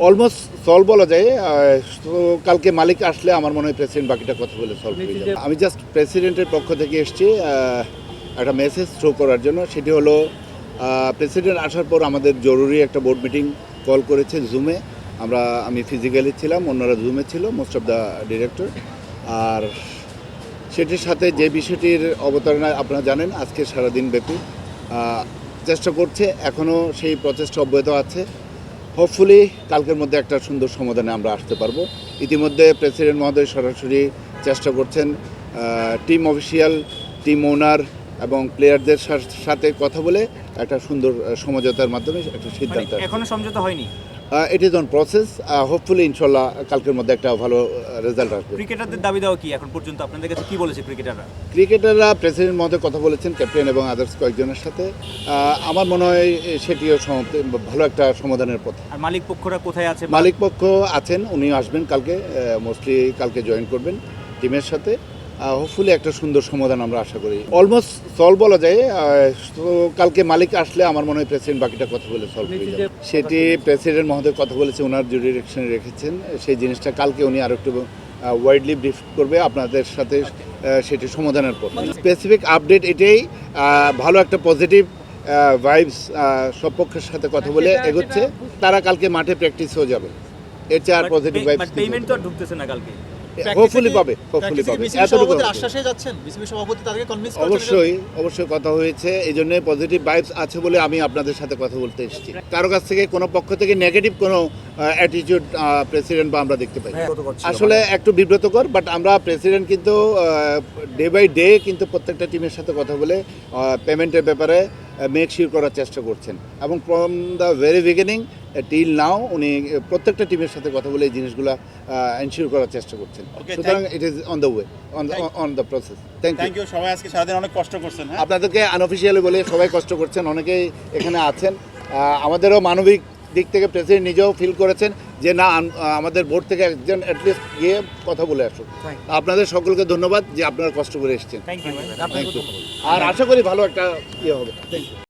Almost solve বলা যায়। তো কালকে মালিক আসলে আমার মনে হয় প্রেসিডেন্ট বাকিটা কথা বলে সলভ হয়ে যাবে। আমি জাস্ট প্রেসিডেন্টের পক্ষ থেকে এসেছি একটা মেসেজ থ্রো করার জন্য। সেটি হলো প্রেসিডেন্ট আসার পর আমাদের জরুরি একটা বোর্ড মিটিং কল করেছে জুমে। আমি ফিজিক্যালি ছিলাম, অন্যরা জুমে ছিল, মোস্ট অফ দ্য ডিরেক্টর। আর সেটির সাথে যে বিষয়টির অবতারণা আপনারা জানেন, আজকে সারাদিন ব্যাপী চেষ্টা করছে, এখনও সেই প্রচেষ্টা অব্যাহত আছে। হোপফুলি কালকের মধ্যে একটা সুন্দর সমাধানে আমরা আসতে পারবো। ইতিমধ্যে প্রেসিডেন্ট মহোদয় সরাসরি চেষ্টা করছেন টিম অফিসিয়াল, টিম ওনার এবং প্লেয়ারদের সাথে কথা বলে একটা সুন্দর সমঝোতার মাধ্যমে একটা সিদ্ধান্ত। এখনো সমঝোতা হয়নি, ইট ইজ অন প্রসেস। হোপফুলি ইনশাল্লাহ কালকের মধ্যে একটা ভালো রেজাল্ট আসবে। ক্রিকেটারদের দাবি দেওয়া কি এখন পর্যন্ত আপনাদের কাছে কি বলেছে ক্রিকেটাররা প্রেসিডেন্ট মহোদয় কথা বলেছেন, ক্যাপ্টেন এবং আদার্স কয়েকজনের সাথে। আমার মনে হয় সেটিও ভালো একটা সমাধানের পথে। আর মালিক পক্ষরা কোথায় আছে? মালিক পক্ষ আছেন, উনি আসবেন কালকে, মোস্টলি কালকে জয়েন করবেন টিমের সাথে। হোপফুলি একটা সুন্দর সমাধান আমরা আশা করি। অলমোস্ট সলভ বলা যায়। তো কালকে মালিক আসলে আমার মনে হয় প্রেসিডেন্ট বাকিটা কথা বলে সলভ হয়ে যাবে। সেটি প্রেসিডেন্ট মহোদয় কথা বলেছে, ওনার জুরিডিকশনে রেখেছেন। সেই জিনিসটা কালকে উনি আরও একটু ওয়াইডলি ব্রিফ করবে আপনাদের সাথে, সেটি সমাধানের পর। স্পেসিফিক আপডেট এটাই, ভালো একটা পজিটিভ ভাইবস সব পক্ষের সাথে কথা বলে এগোচ্ছে। তারা কালকে মাঠে প্র্যাকটিসও যাবে। এর চেয়ে আর পজিটিভ ভাইবস পেমেন্ট তো ঢুকতেছে না কালকে। হোপফুলি পাবে। অবশ্যই কথা হয়েছে, এই জন্য পজিটিভ ভাইবস আছে বলে আমি আপনাদের সাথে কথা বলতে এসেছি। কারো কাছ থেকে কোনো পক্ষ থেকে নেগেটিভ কোনো অ্যাটিটিউড প্রেসিডেন্ট বা আমরা দেখতে পাই আসলে একটু বিব্রতকর। বাট আমরা প্রেসিডেন্ট কিন্তু ডে বাই ডে কিন্তু প্রত্যেকটা টিমের সাথে কথা বলে পেমেন্টের ব্যাপারে মেক শিওর করার চেষ্টা করছেন, এবং from the very beginning till now উনি প্রত্যেকটা টিমের সাথে কথা বলে এই জিনিসগুলো এনশিওর করার চেষ্টা করছেন। সুতরাং it is on the way, on the process. Thank you. সবাই আজকে সারাদিন অনেক কষ্ট করছেন। আপনাদেরকে আনঅফিসিয়ালি বলে সবাই কষ্ট করছেন, অনেকেই এখানে আছেন। আমাদেরও মানবিক দিক থেকে প্রেসিডেন্ট নিজেও ফিল করেছেন যে না, আমাদের বোর্ড থেকে একজন অ্যাটলিস্ট গিয়ে কথা বলে আসুন। আপনাদের সকলকে ধন্যবাদ যে আপনারা কষ্ট করে এসেছেন। Thank you. আর আশা করি ভালো একটা ইয়ে হবে। Thank you.